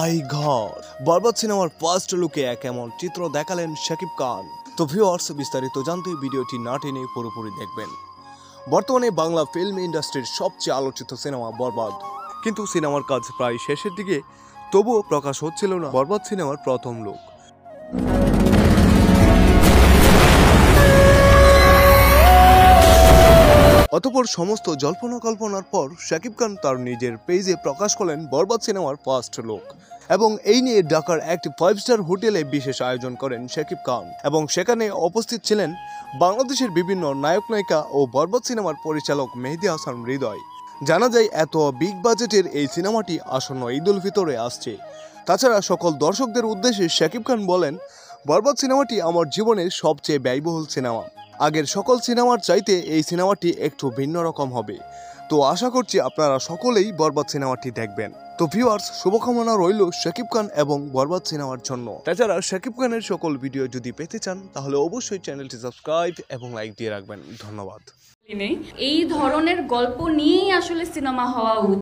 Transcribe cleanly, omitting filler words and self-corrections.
মাই god, বরবাদ সিনেমার first লুকে এক এমন চিত্র দেখালেন শাকিব খান। তো ভিউয়ার্স, বিস্তারিত জানতে ভিডিওটি না টেনে পুরোপুরি দেখবেন। বর্তমানে বাংলা ফিল্ম ইন্ডাস্ট্রির সবচেয়ে আলোচিত সিনেমা বরবাদ, কিন্তু সিনেমার কাজ প্রায় শেষের দিকে, তবুও প্রকাশ হচ্ছিল না বরবাদ সিনেমার প্রথম লুক। অতঃপর সমস্ত জল্পনা কল্পনার পর শাকিব খান তার নিজের পেজে প্রকাশ করলেন বরবাদ সিনেমার ফার্স্ট লুক, এবং এই নিয়ে ঢাকার একটি 5 স্টার হোটেলে বিশেষ আয়োজন করেন শাকিব খান, এবং সেখানে উপস্থিত ছিলেন বাংলাদেশের বিভিন্ন নায়ক নায়িকা ও বরবাদ সিনেমার পরিচালক মেহেদী হাসান হৃদয়। জানা যায় এত বিগ বাজেটের এই সিনেমাটি আসন্ন ঈদ উল ফিতরে আসছে। তাছাড়া সকল দর্শকদের উদ্দেশ্যে শাকিব খান বলেন, বরবাদ সিনেমাটি আমার জীবনের সবচেয়ে ব্যয়বহুল সিনেমা। আগের সকল সিনেমার চাইতে এই সিনেমাটি একটু ভিন্ন রকম হবে। তো আশা করছি আপনারা সকলেই বরবাদ সিনেমাটি দেখবেন। তো ভিউয়ার্স, শুভকামনা রইল শাকিব খান এবং বরবাদ সিনেমার জন্য। তাছাড়া শাকিব খানের সকল ভিডিও যদি পেতে চান তাহলে অবশ্যই চ্যানেলটি সাবস্ক্রাইব এবং লাইক দিয়ে রাখবেন। ধন্যবাদ। এই ধরনের গল্প নিয়েই আসলে সিনেমা হওয়া উচিত।